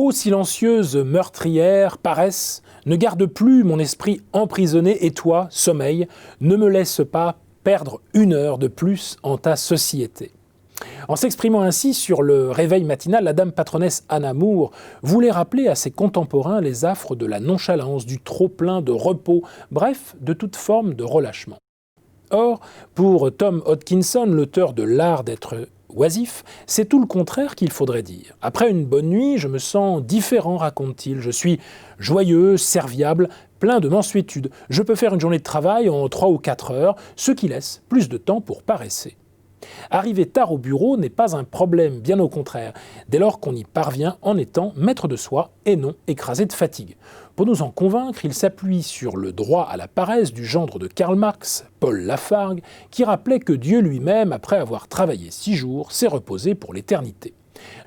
Ô silencieuse meurtrière, paresse, ne garde plus mon esprit emprisonné et toi, sommeil, ne me laisse pas perdre une heure de plus en ta société. En s'exprimant ainsi sur le réveil matinal, la dame patronesse Anna Moore voulait rappeler à ses contemporains les affres de la nonchalance, du trop-plein de repos, bref, de toute forme de relâchement. Or, pour Tom Hodkinson, l'auteur de L'art d'être oisif, c'est tout le contraire qu'il faudrait dire. Après une bonne nuit, je me sens différent, raconte-t-il. Je suis joyeux, serviable, plein de mansuétude. Je peux faire une journée de travail en 3 ou 4 heures, ce qui laisse plus de temps pour paresser. Arriver tard au bureau n'est pas un problème, bien au contraire, dès lors qu'on y parvient en étant maître de soi et non écrasé de fatigue. Pour nous en convaincre, il s'appuie sur le droit à la paresse du gendre de Karl Marx, Paul Lafargue, qui rappelait que Dieu lui-même, après avoir travaillé 6 jours, s'est reposé pour l'éternité.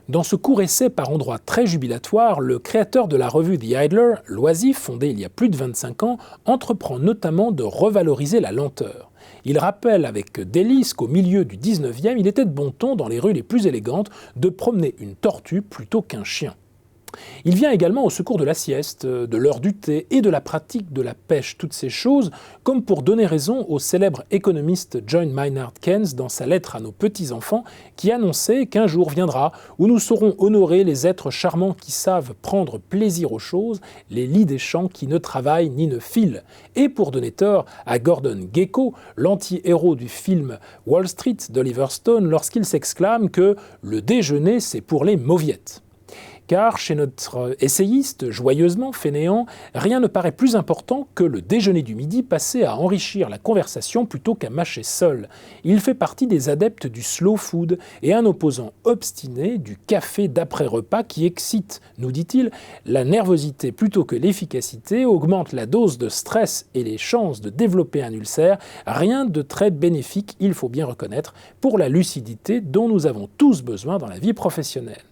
Dans ce court essai par endroits très jubilatoire, le créateur de la revue The Idler, l'Oisif, fondée il y a plus de 25 ans, entreprend notamment de revaloriser la lenteur. Il rappelle avec délice qu'au milieu du 19e, il était de bon ton, dans les rues les plus élégantes, de promener une tortue plutôt qu'un chien. Il vient également au secours de la sieste, de l'heure du thé et de la pratique de la pêche, toutes ces choses, comme pour donner raison au célèbre économiste John Maynard Keynes dans sa lettre à nos petits-enfants, qui annonçait qu'un jour viendra où nous saurons honorer les êtres charmants qui savent prendre plaisir aux choses, les lits des champs qui ne travaillent ni ne filent. Et pour donner tort à Gordon Gekko, l'anti-héros du film Wall Street d'Oliver Stone, lorsqu'il s'exclame que « le déjeuner, c'est pour les mauviettes ». Car chez notre essayiste, joyeusement fainéant, rien ne paraît plus important que le déjeuner du midi passé à enrichir la conversation plutôt qu'à mâcher seul. Il fait partie des adeptes du slow food et un opposant obstiné du café d'après-repas qui excite, nous dit-il, la nervosité plutôt que l'efficacité, augmente la dose de stress et les chances de développer un ulcère. Rien de très bénéfique, il faut bien reconnaître, pour la lucidité dont nous avons tous besoin dans la vie professionnelle.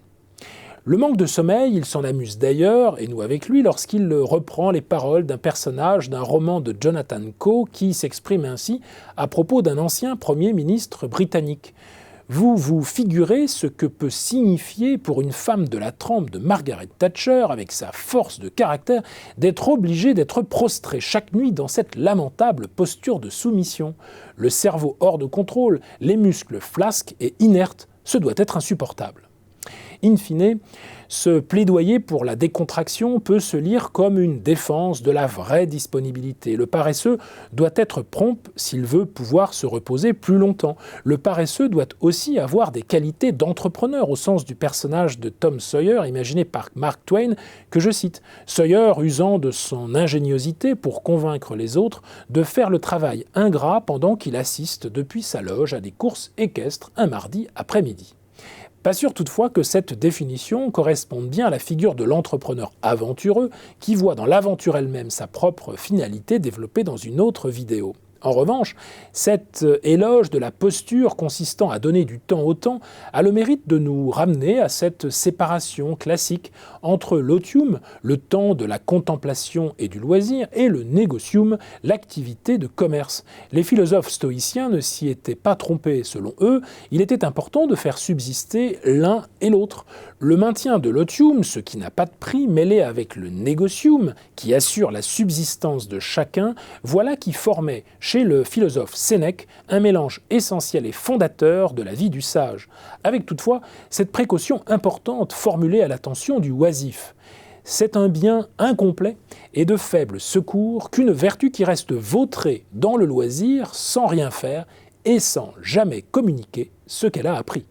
Le manque de sommeil, il s'en amuse d'ailleurs, et nous avec lui, lorsqu'il reprend les paroles d'un personnage d'un roman de Jonathan Coe qui s'exprime ainsi à propos d'un ancien Premier ministre britannique. Vous vous figurez ce que peut signifier pour une femme de la trempe de Margaret Thatcher, avec sa force de caractère, d'être obligée d'être prostrée chaque nuit dans cette lamentable posture de soumission. Le cerveau hors de contrôle, les muscles flasques et inertes, ce doit être insupportable. In fine, ce plaidoyer pour la décontraction peut se lire comme une défense de la vraie disponibilité. Le paresseux doit être prompt s'il veut pouvoir se reposer plus longtemps. Le paresseux doit aussi avoir des qualités d'entrepreneur, au sens du personnage de Tom Sawyer, imaginé par Mark Twain, que je cite. Sawyer usant de son ingéniosité pour convaincre les autres de faire le travail ingrat pendant qu'il assiste depuis sa loge à des courses équestres un mardi après-midi. Pas sûr toutefois que cette définition corresponde bien à la figure de l'entrepreneur aventureux qui voit dans l'aventure elle-même sa propre finalité développée dans une autre vidéo. En revanche, cet éloge de la posture consistant à donner du temps au temps a le mérite de nous ramener à cette séparation classique entre l'otium, le temps de la contemplation et du loisir, et le negotium, l'activité de commerce. Les philosophes stoïciens ne s'y étaient pas trompés. Selon eux, il était important de faire subsister l'un et l'autre. Le maintien de l'otium, ce qui n'a pas de prix, mêlé avec le negotium, qui assure la subsistance de chacun, voilà qui formait chez le philosophe Sénèque un mélange essentiel et fondateur de la vie du sage, avec toutefois cette précaution importante formulée à l'attention du oisif. C'est un bien incomplet et de faible secours qu'une vertu qui reste vautrée dans le loisir sans rien faire et sans jamais communiquer ce qu'elle a appris.